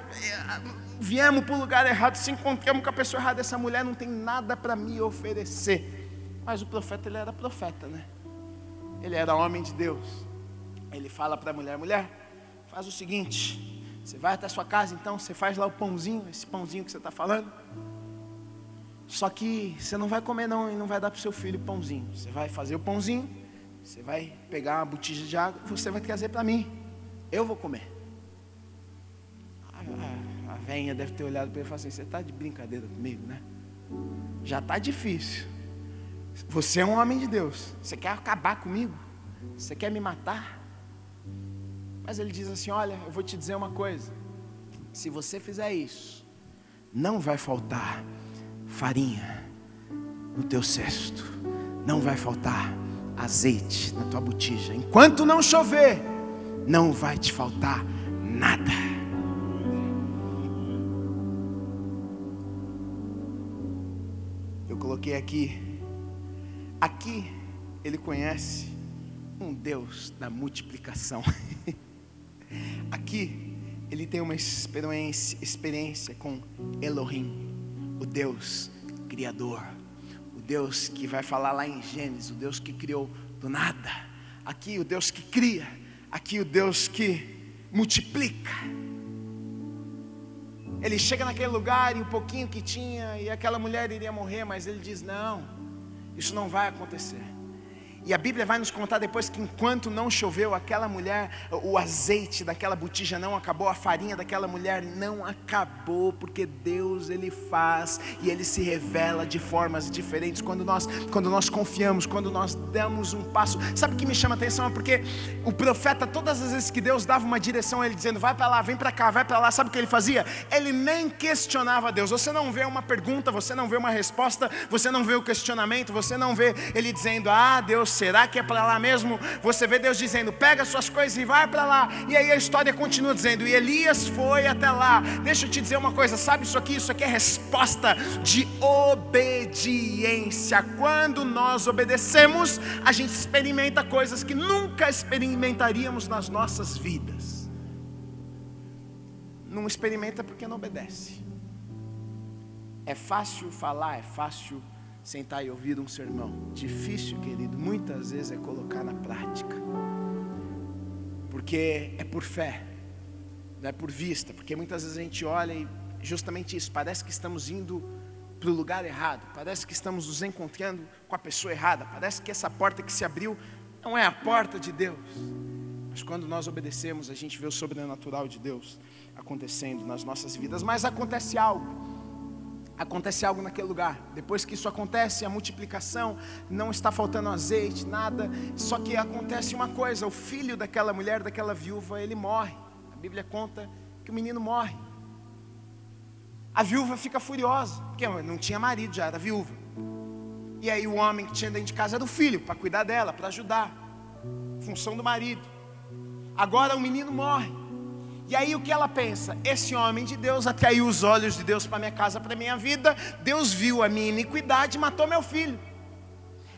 viemos para o lugar errado, se encontramos com a pessoa errada, essa mulher não tem nada para me oferecer. Mas o profeta, ele era profeta, né? Ele era homem de Deus. Ele fala para a mulher: mulher, faz o seguinte, você vai até a sua casa, então você faz lá o pãozinho, esse pãozinho que você está falando, só que você não vai comer não, e não vai dar para o seu filho o pãozinho. Você vai fazer o pãozinho, você vai pegar uma botija de água, você vai trazer para mim, eu vou comer. A velhinha deve ter olhado para ele e falado assim: você está de brincadeira comigo, né? Já está difícil, você é um homem de Deus, você quer acabar comigo? Você quer me matar? Mas ele diz assim: olha, eu vou te dizer uma coisa, se você fizer isso, não vai faltar farinha no teu cesto, não vai faltar azeite na tua botija, enquanto não chover, não vai te faltar nada. Eu coloquei aqui ele conhece um Deus da multiplicação. Aqui ele tem uma experiência com Elohim, o Deus criador, o Deus que vai falar lá em Gênesis, o Deus que criou do nada. Aqui o Deus que cria, aqui o Deus que multiplica. Ele chega naquele lugar e o pouquinho que tinha, e aquela mulher iria morrer, mas ele diz: não, isso não vai acontecer. E a Bíblia vai nos contar depois que enquanto não choveu, aquela mulher, o azeite daquela botija não acabou, a farinha daquela mulher não acabou, porque Deus, Ele faz e Ele se revela de formas diferentes quando nós confiamos, quando nós damos um passo. Sabe o que me chama a atenção? É porque o profeta, todas as vezes que Deus dava uma direção, ele dizendo, vai para lá, vem para cá, vai para lá, sabe o que ele fazia? Ele nem questionava Deus. Você não vê uma pergunta, você não vê uma resposta, você não vê o questionamento, você não vê ele dizendo, Deus, será que é para lá mesmo? Você vê Deus dizendo, pega suas coisas e vai para lá. E aí a história continua dizendo, e Elias foi até lá. Deixa eu te dizer uma coisa, sabe isso aqui é resposta de obediência. Quando nós obedecemos, a gente experimenta coisas que nunca experimentaríamos nas nossas vidas. Não experimenta porque não obedece. É fácil falar, é fácil sentar e ouvir um sermão. Difícil, querido, muitas vezes é colocar na prática. Porque é por fé, não é por vista. Porque muitas vezes a gente olha e justamente isso, parece que estamos indo para o lugar errado, parece que estamos nos encontrando com a pessoa errada, parece que essa porta que se abriu não é a porta de Deus. Mas quando nós obedecemos, a gente vê o sobrenatural de Deus acontecendo nas nossas vidas. Mas acontece algo naquele lugar. Depois que isso acontece, a multiplicação, não está faltando azeite, nada. Só que acontece uma coisa, o filho daquela mulher, daquela viúva, ele morre. A Bíblia conta que o menino morre. A viúva fica furiosa, porque não tinha marido, já era viúva. E aí o homem que tinha dentro de casa era o filho, para cuidar dela, para ajudar. Função do marido. Agora o menino morre. E aí o que ela pensa? Esse homem de Deus atraiu os olhos de Deus para minha casa, para minha vida. Deus viu a minha iniquidade e matou meu filho.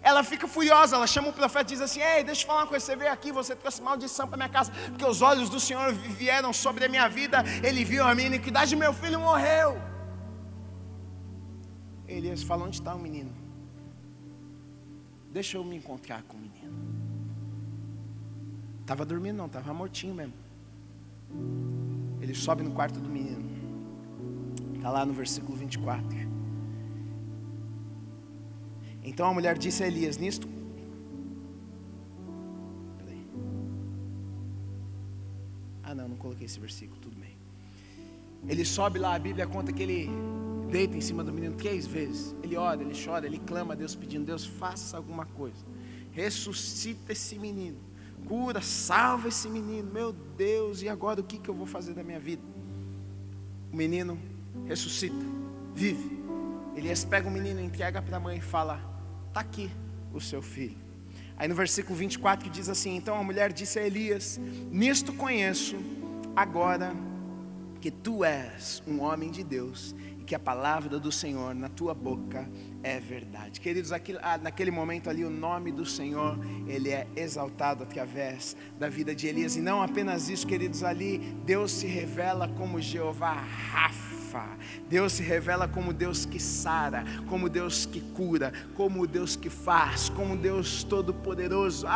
Ela fica furiosa, ela chama o profeta e diz assim, ei, deixa eu falar uma coisa, você veio aqui, você trouxe maldição para minha casa, porque os olhos do Senhor vieram sobre a minha vida, Ele viu a minha iniquidade e meu filho morreu. Elias fala, onde está o menino? Deixa eu me encontrar com o menino. Estava dormindo não, estava mortinho mesmo. Ele sobe no quarto do menino. Está lá no versículo 24. Então a mulher disse a Elias, nisto... Peraí. Não coloquei esse versículo, tudo bem. Ele sobe lá, a Bíblia conta que ele deita em cima do menino 3 vezes. Ele ora, ele chora, ele clama a Deus pedindo, Deus, faça alguma coisa. Ressuscita esse menino. Cura, salva esse menino, meu Deus, e agora o que eu vou fazer da minha vida? O menino ressuscita, vive. Elias pega o menino, entrega para a mãe e fala, está aqui o seu filho. Aí no versículo 24 que diz assim, então a mulher disse a Elias, nisto conheço agora que tu és um homem de Deus, e que a palavra do Senhor na tua boca é verdade. Queridos, naquele momento ali o nome do Senhor, ele é exaltado através da vida de Elias. E não apenas isso, queridos, ali Deus se revela como Jeová Rafa. Deus se revela como Deus que sara, como Deus que cura, como Deus que faz, como Deus todo-poderoso.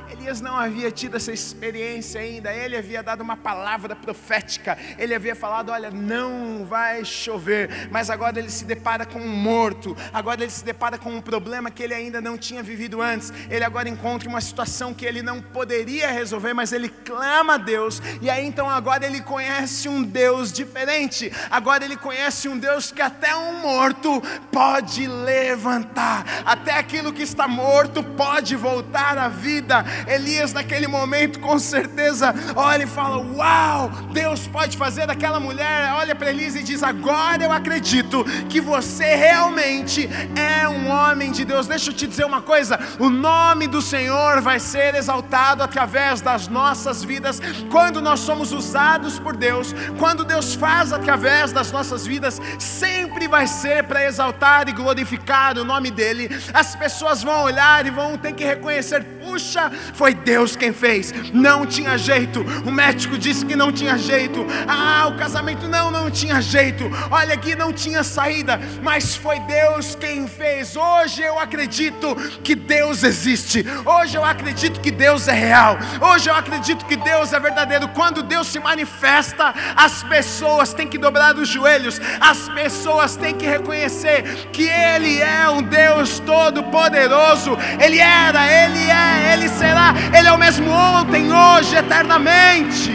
Elias não havia tido essa experiência ainda. Ele havia dado uma palavra profética. Ele havia falado, olha, não vai chover. Mas agora ele se depara com um morto. Agora ele se depara com um problema que ele ainda não tinha vivido antes. Ele agora encontra uma situação que ele não poderia resolver, mas ele clama a Deus. E aí então agora ele conhece um Deus diferente. Agora ele conhece um Deus que até um morto pode levantar, até aquilo que está morto pode voltar à vida. Elias naquele momento com certeza olha e fala, uau, Deus pode fazer. Aquela mulher olha para Elias e diz, agora eu acredito que você realmente é um homem de Deus. Deixa eu te dizer uma coisa, o nome do Senhor vai ser exaltado através das nossas vidas, quando nós somos usados por Deus, quando Deus faz através das nossas vidas, sempre vai ser para exaltar e glorificar o nome dele. As pessoas vão olhar e vão ter que reconhecer, puxa, foi Deus quem fez. Não tinha jeito. O médico disse que não tinha jeito. O casamento não tinha jeito. Olha aqui, não tinha saída, mas foi Deus quem fez. Hoje eu acredito que Deus existe. Hoje eu acredito que Deus é real. Hoje eu acredito que Deus é verdadeiro. Quando Deus se manifesta, as pessoas têm que dobrar os joelhos. As pessoas têm que reconhecer que Ele é um Deus todo poderoso. Ele era, Ele é, Ele será. Ele é o mesmo ontem, hoje, eternamente.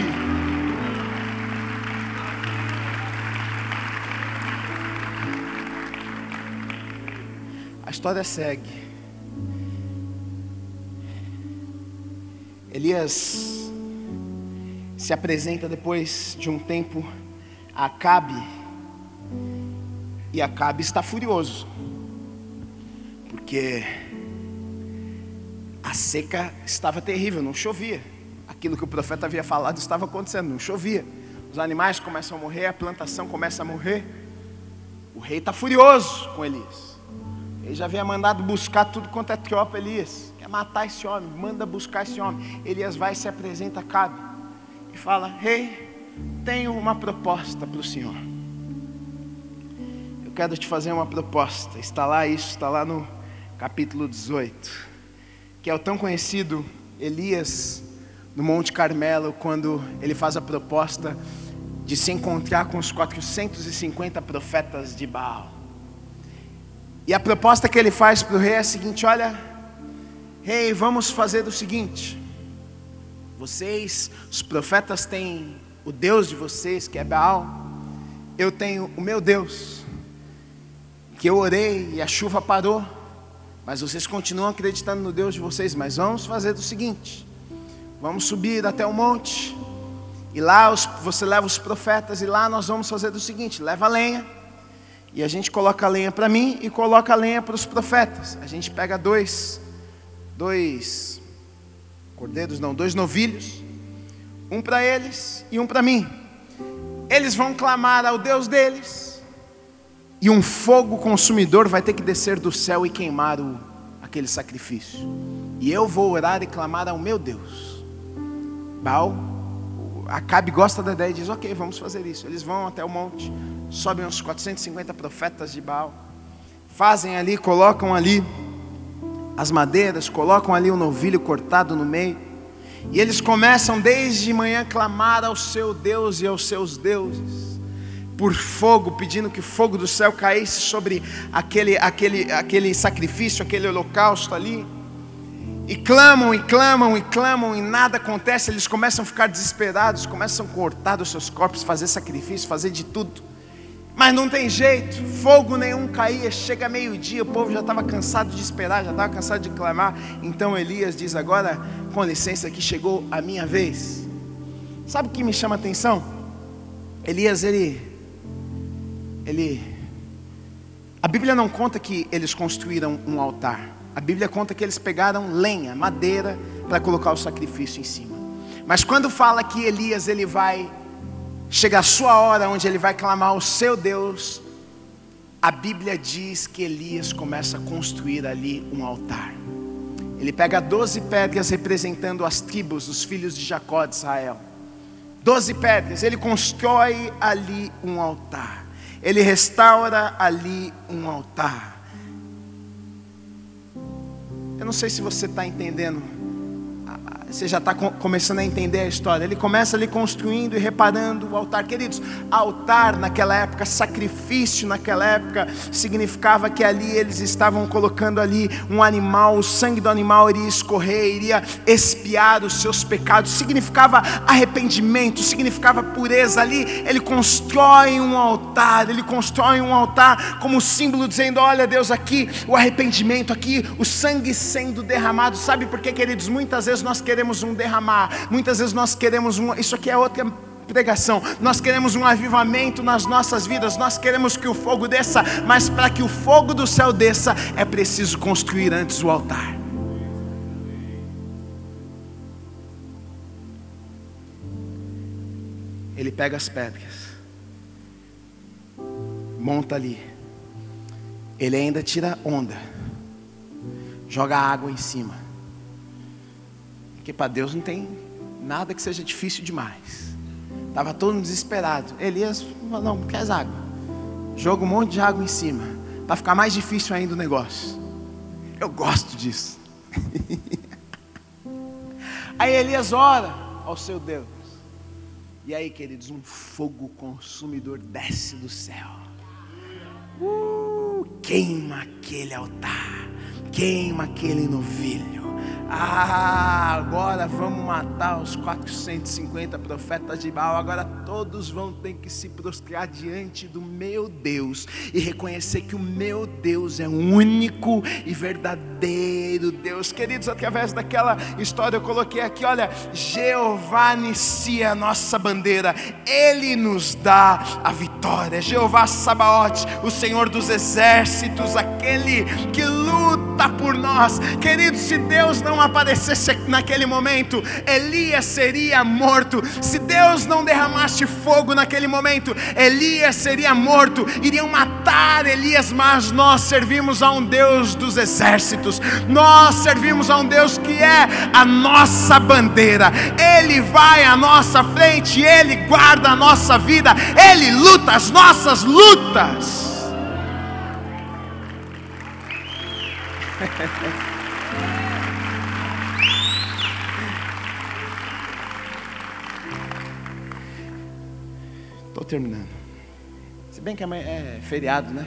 A história segue. Elias se apresenta depois de um tempo a Acabe, e Acabe está furioso, porque a seca estava terrível, não chovia. Aquilo que o profeta havia falado estava acontecendo, não chovia. Os animais começam a morrer, a plantação começa a morrer. O rei está furioso com Elias. Ele já havia mandado buscar tudo quanto é tropa. Elias quer matar esse homem, manda buscar esse homem. Elias vai e se apresenta a Acabe e fala: rei, tenho uma proposta para o senhor. Eu quero te fazer uma proposta. Está lá no capítulo 18, que é o tão conhecido Elias no Monte Carmelo, quando ele faz a proposta de se encontrar com os 450 profetas de Baal. E a proposta que ele faz para o rei é a seguinte: olha, rei, vamos fazer o seguinte. Vocês, os profetas, têm o Deus de vocês, que é Baal. Eu tenho o meu Deus, que eu orei e a chuva parou. Mas vocês continuam acreditando no Deus de vocês. Mas vamos fazer o seguinte: vamos subir até o monte, e lá você leva os profetas, e lá nós vamos fazer o seguinte: leva a lenha, e a gente coloca a lenha para mim e coloca a lenha para os profetas. A gente pega dois novilhos, um para eles e um para mim. Eles vão clamar ao Deus deles, e um fogo consumidor vai ter que descer do céu e queimar aquele sacrifício. E eu vou orar e clamar ao meu Deus. Baal, Acabe gosta da ideia e diz: ok, vamos fazer isso. Eles vão até o monte, sobem uns 450 profetas de Baal, fazem ali, colocam ali as madeiras, colocam ali o novilho cortado no meio, e eles começam desde manhã a clamar ao seu Deus e aos seus deuses por fogo, pedindo que o fogo do céu caísse sobre aquele sacrifício, aquele holocausto ali. E clamam, e clamam, e clamam, e nada acontece. Eles começam a ficar desesperados, começam a cortar os seus corpos, fazer sacrifício, fazer de tudo. Mas não tem jeito, fogo nenhum caía. Chega meio-dia, o povo já estava cansado de esperar, já estava cansado de clamar. Então Elias diz: agora, com licença, que chegou a minha vez. Sabe o que me chama a atenção? Elias, a Bíblia não conta que eles construíram um altar. A Bíblia conta que eles pegaram lenha, madeira, para colocar o sacrifício em cima. Mas quando fala que Elias, ele vai chegar a sua hora onde ele vai clamar ao seu Deus, a Bíblia diz que Elias começa a construir ali um altar. Ele pega 12 pedras representando as tribos, os filhos de Jacó de Israel. 12 pedras, ele constrói ali um altar. Ele restaura ali um altar. Eu não sei se você está entendendo, você já está começando a entender a história. Ele começa ali construindo e reparando o altar. Queridos, altar naquela época, sacrifício naquela época, significava que ali eles estavam colocando ali um animal, o sangue do animal iria escorrer, iria expiar os seus pecados. Significava arrependimento, significava pureza. Ali ele constrói um altar, como símbolo, dizendo: olha Deus, aqui o arrependimento, aqui o sangue sendo derramado. Sabe por quê, queridos? Muitas vezes nós queremos um derramar, muitas vezes nós queremos isso aqui é outra pregação, nós queremos um avivamento nas nossas vidas, nós queremos que o fogo desça, mas para que o fogo do céu desça, é preciso construir antes o altar. Ele pega as pedras, monta ali, ele ainda tira onda, joga água em cima, Porque para Deus não tem nada que seja difícil demais. Estava todo mundo desesperado. Elias falou, não, quer água? Joga um monte de água em cima, para ficar mais difícil ainda o negócio. Eu gosto disso. Aí Elias ora ao seu Deus. E aí, queridos, um fogo consumidor desce do céu. Queima aquele altar, queima aquele novilho. Agora vamos matar os 450 profetas de Baal. Agora todos vão ter que se prostrar diante do meu Deus e reconhecer que o meu Deus é o único e verdadeiro Deus. Queridos, através daquela história eu coloquei aqui, olha, Jeová Nissi, a nossa bandeira, Ele nos dá a vitória. Jeová Sabaote, o Senhor dos exércitos, aquele que luta por nós. Queridos, se Deus não aparecesse naquele momento, Elias seria morto. Se Deus não derramasse fogo naquele momento, Elias seria morto. Iriam matar Elias, mas nós servimos a um Deus dos exércitos. Nós servimos a um Deus que é a nossa bandeira. Ele vai à nossa frente, Ele guarda a nossa vida, Ele luta as nossas lutas. Estou terminando. Se bem que amanhã é feriado, né?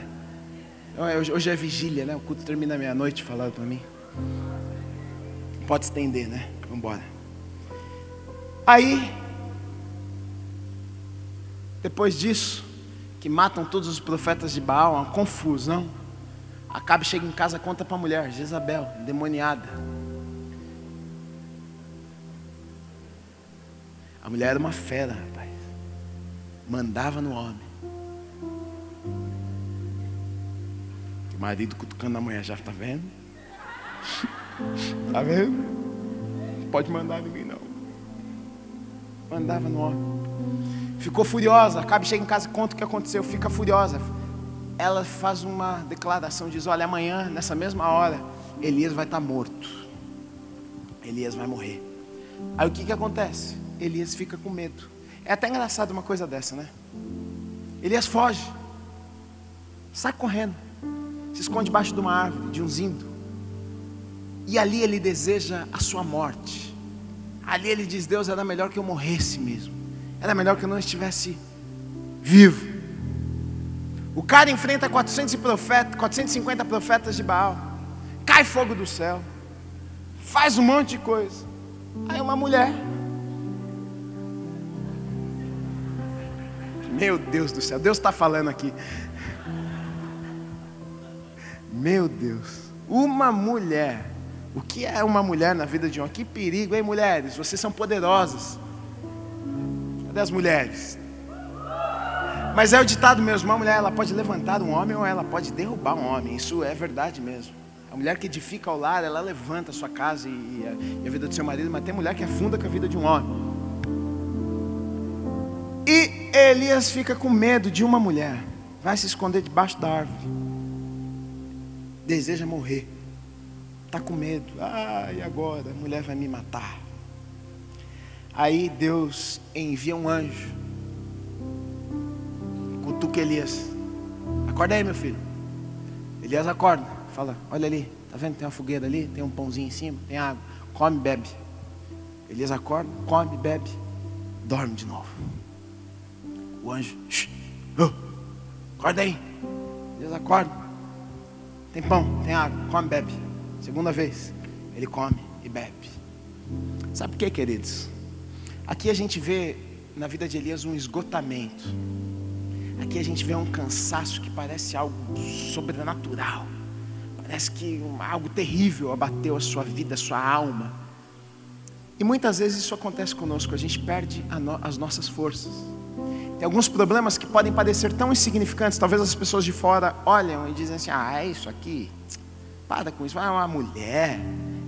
Hoje é vigília, né? O culto termina meia-noite, falaram para mim. Pode estender, né? Vamos embora. Aí, depois disso, que matam todos os profetas de Baal, uma confusão. Acabe chega em casa, conta para a mulher, Jezabel, endemoniada. A mulher era uma fera, rapaz. Mandava no homem. O marido cutucando a mulher, já está vendo? Está vendo? Não pode mandar ninguém não. Mandava no homem. Ficou furiosa, Acabe chega em casa, conta o que aconteceu, fica furiosa. Ela faz uma declaração, diz, olha, amanhã, nessa mesma hora, Elias vai estar morto. Elias vai morrer. Aí o que acontece? Elias fica com medo. É até engraçado uma coisa dessa, né? Elias foge. Sai correndo. Se esconde debaixo de uma árvore, de um zimbro. E ali ele deseja a sua morte. Ali ele diz, Deus, era melhor que eu morresse mesmo. Era melhor que eu não estivesse vivo. O cara enfrenta 450 profetas de Baal. Cai fogo do céu. Faz um monte de coisa. Aí uma mulher. Meu Deus do céu, Deus está falando aqui. Meu Deus. Uma mulher. O que é uma mulher na vida de um homem? Que perigo, hein, mulheres? Vocês são poderosas. Cadê as mulheres? Mas é o ditado mesmo, uma mulher ela pode levantar um homem ou ela pode derrubar um homem, isso é verdade mesmo. A mulher que edifica o lar, ela levanta a sua casa e a vida do seu marido, mas tem mulher que afunda com a vida de um homem. E Elias fica com medo de uma mulher, vai se esconder debaixo da árvore, deseja morrer, está com medo, e agora? A mulher vai me matar. Aí Deus envia um anjo, cutuca Elias. Acorda aí, meu filho. Elias acorda, fala, olha ali, tá vendo? Tem uma fogueira ali, tem um pãozinho em cima, tem água, come, bebe. Elias acorda, come, bebe, dorme de novo. O anjo, acorda aí. Elias acorda, tem pão, tem água, come, bebe. Segunda vez, ele come e bebe. Sabe por quê, queridos? Aqui a gente vê na vida de Elias um esgotamento. Aqui a gente vê um cansaço que parece algo sobrenatural. Parece que algo terrível abateu a sua vida, a sua alma. E muitas vezes isso acontece conosco, a gente perde as nossas forças. Tem alguns problemas que podem parecer tão insignificantes, talvez as pessoas de fora olham e dizem assim, é isso aqui, para com isso, é uma mulher,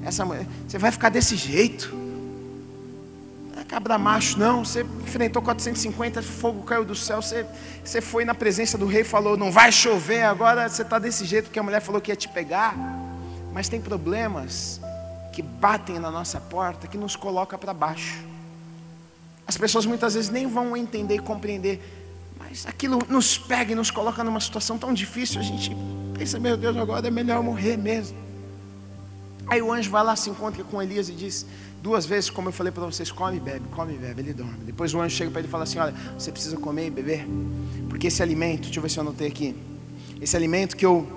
essa mulher, você vai ficar desse jeito. Cabra macho, não, você enfrentou 450, fogo caiu do céu, você foi na presença do rei e falou, não vai chover, agora você está desse jeito porque a mulher falou que ia te pegar. Mas tem problemas que batem na nossa porta, que nos coloca para baixo. As pessoas muitas vezes nem vão entender e compreender, mas aquilo nos pega e nos coloca numa situação tão difícil, a gente pensa, meu Deus, agora é melhor morrer mesmo. Aí o anjo vai lá, se encontra com Elias e diz 2 vezes, como eu falei para vocês, come e bebe, ele dorme. Depois o anjo chega para ele e fala assim, olha, você precisa comer e beber, porque esse alimento, deixa eu ver se eu anotei aqui, esse alimento que eu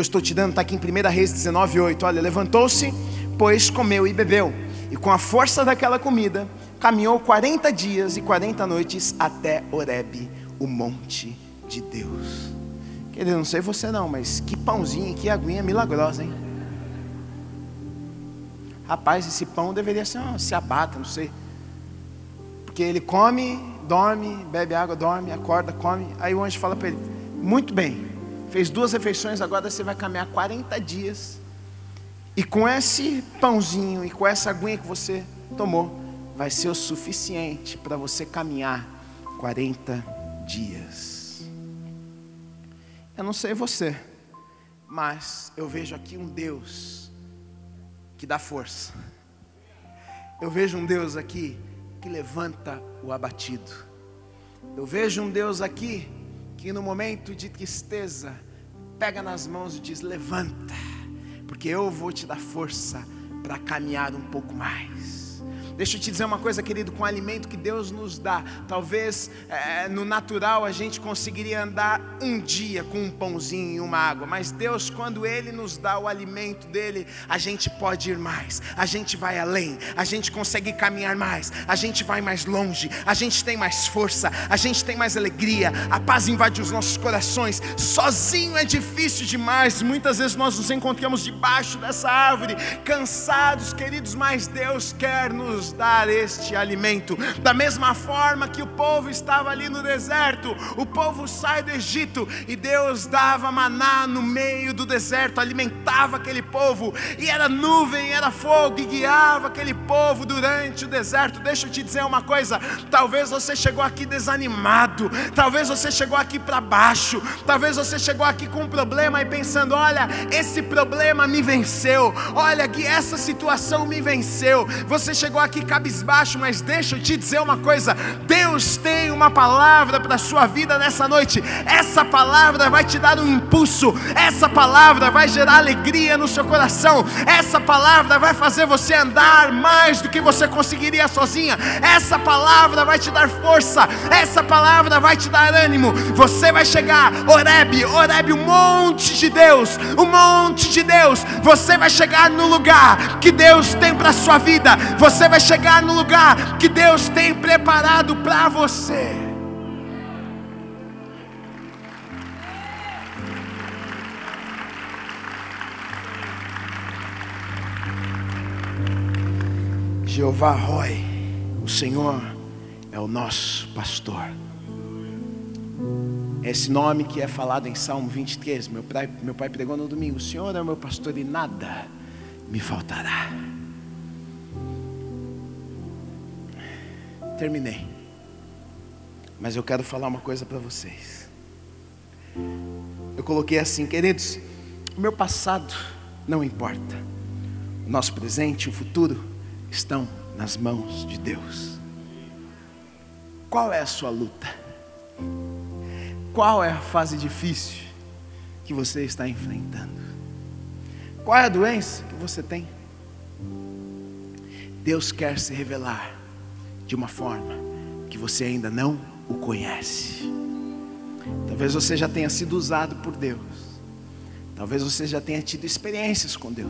estou te dando, está aqui em 1 Reis 19:8, olha, levantou-se, pois comeu e bebeu, e com a força daquela comida, caminhou 40 dias e 40 noites até Horebe, o monte de Deus. Querido, não sei você não, mas que pãozinho e que aguinha milagrosa, hein? Rapaz, esse pão deveria ser uma ciabatta, não sei. Porque ele come, dorme, bebe água, dorme, acorda, come. Aí o anjo fala para ele, muito bem, fez 2 refeições, agora você vai caminhar 40 dias. E com esse pãozinho e com essa aguinha que você tomou, vai ser o suficiente para você caminhar 40 dias. Eu não sei você, mas eu vejo aqui um Deus que dá força. Eu vejo um Deus aqui que levanta o abatido. Eu vejo um Deus aqui que no momento de tristeza pega nas mãos e diz, levanta, porque eu vou te dar força para caminhar um pouco mais. Deixa eu te dizer uma coisa, querido, com o alimento que Deus nos dá, talvez no natural a gente conseguiria andar um dia com um pãozinho e uma água, mas Deus, quando Ele nos dá o alimento dEle, a gente pode ir mais, a gente vai além, a gente consegue caminhar mais, a gente vai mais longe, a gente tem mais força, a gente tem mais alegria, a paz invade os nossos corações. Sozinho é difícil demais, muitas vezes nós nos encontramos debaixo dessa árvore, cansados, queridos, mas Deus quer nos dar este alimento. Da mesma forma que o povo estava ali no deserto, o povo sai do Egito e Deus dava maná no meio do deserto, alimentava aquele povo, e era nuvem, era fogo, e guiava aquele povo durante o deserto. Deixa eu te dizer uma coisa, talvez você chegou aqui desanimado, talvez você chegou aqui para baixo, talvez você chegou aqui com um problema e pensando, olha, esse problema me venceu, olha que essa situação me venceu. Você chegou aqui cabisbaixo, mas deixa eu te dizer uma coisa, Deus tem uma palavra para a sua vida nessa noite. Essa palavra vai te dar um impulso, essa palavra vai gerar alegria no seu coração, essa palavra vai fazer você andar mais do que você conseguiria sozinha, essa palavra vai te dar força, essa palavra vai te dar ânimo. Você vai chegar, Horebe, o monte de Deus, o monte de Deus. Você vai chegar no lugar que Deus tem para a sua vida, você vai chegar no lugar que Deus tem preparado para você. Jeová Roi, o Senhor é o nosso pastor. Esse nome que é falado em Salmo 23, meu pai pregou no domingo, o Senhor é o meu pastor e nada me faltará. Terminei, mas eu quero falar uma coisa para vocês. Eu coloquei assim, queridos, o meu passado não importa, o nosso presente e o futuro estão nas mãos de Deus. Qual é a sua luta? Qual é a fase difícil que você está enfrentando? Qual é a doença que você tem? Deus quer se revelar de uma forma que você ainda não o conhece. Talvez você já tenha sido usado por Deus, talvez você já tenha tido experiências com Deus,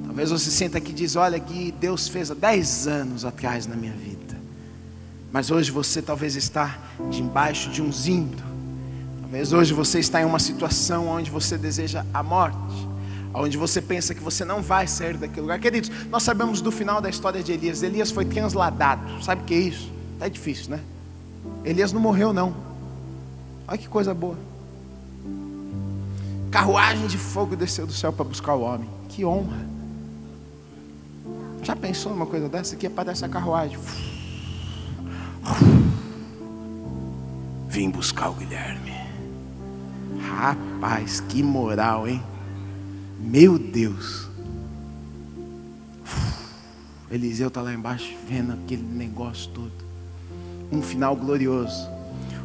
talvez você senta aqui e diz, olha que Deus fez há 10 anos atrás na minha vida, mas hoje você talvez está debaixo de um zimbro, talvez hoje você está em uma situação onde você deseja a morte, onde você pensa que você não vai sair daquele lugar. Queridos, nós sabemos do final da história de Elias. Elias foi transladado. Sabe o que é isso? Tá difícil, né? Elias não morreu não. Olha que coisa boa. Carruagem de fogo desceu do céu para buscar o homem. Que honra. Já pensou numa coisa dessa? Aqui aparece a carruagem. Vim buscar o Guilherme. Rapaz, que moral, hein? Meu Deus. Eliseu está lá embaixo vendo aquele negócio todo. Um final glorioso.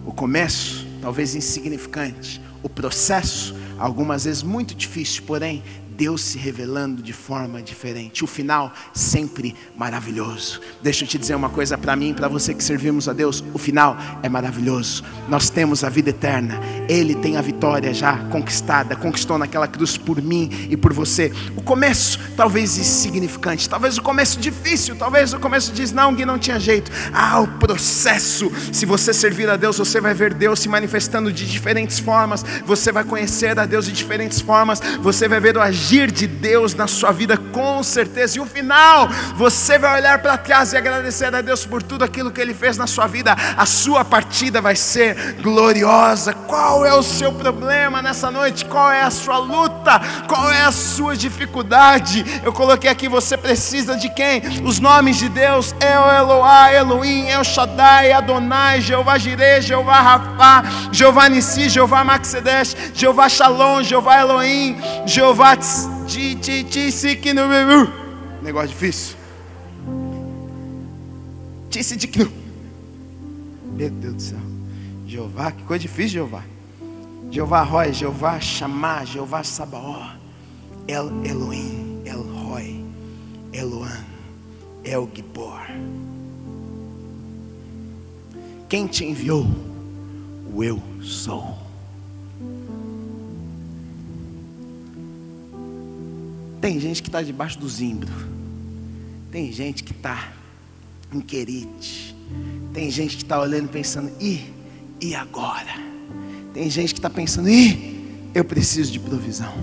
O começo, talvez insignificante. O processo, algumas vezes muito difícil, porém, Deus se revelando de forma diferente. O final, sempre maravilhoso. Deixa eu te dizer uma coisa para mim e para você que servimos a Deus. O final é maravilhoso. Nós temos a vida eterna. Ele tem a vitória já conquistada. Conquistou naquela cruz por mim e por você. O começo, talvez insignificante. Talvez o começo difícil. Talvez o começo diz, não, que não tinha jeito. O processo. Se você servir a Deus, você vai ver Deus se manifestando de diferentes formas. Você vai conhecer a Deus de diferentes formas. Você vai ver o agir de Deus na sua vida, com certeza. E o final, você vai olhar para trás e agradecer a Deus por tudo aquilo que Ele fez na sua vida. A sua partida vai ser gloriosa. Qual é o seu problema nessa noite? Qual é a sua luta? Qual é a sua dificuldade? Eu coloquei aqui, você precisa de quem? Os nomes de Deus: El Eloá, Elohim, El Shaddai, Adonai, Jeová Jireh, Jeová Rafá, Jeová Nissi, Jeová Maxedesh, Jeová Shalom, Jeová Elohim, Jeová negócio difícil. Meu Deus do céu. Jeová, que coisa difícil, Jeová. Jeová Roi, Jeová Shammah, Jeová Sabaó, El Elohim, El Roi, Eloan, El Gibor. Quem te enviou? O Eu Sou. Tem gente que está debaixo do zimbro. Tem gente que está em Querite. Tem gente que está olhando pensando, e agora? Tem gente que está pensando, eu preciso de provisão.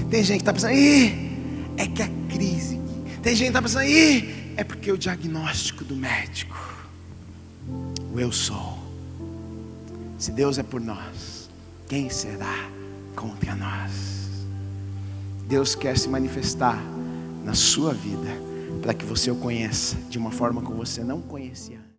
Tem gente que está pensando, é que a crise. Tem gente que está pensando, é porque o diagnóstico do médico. O Eu Sou. Se Deus é por nós, quem será contra nós? Deus quer se manifestar na sua vida, para que você o conheça de uma forma como você não conhecia.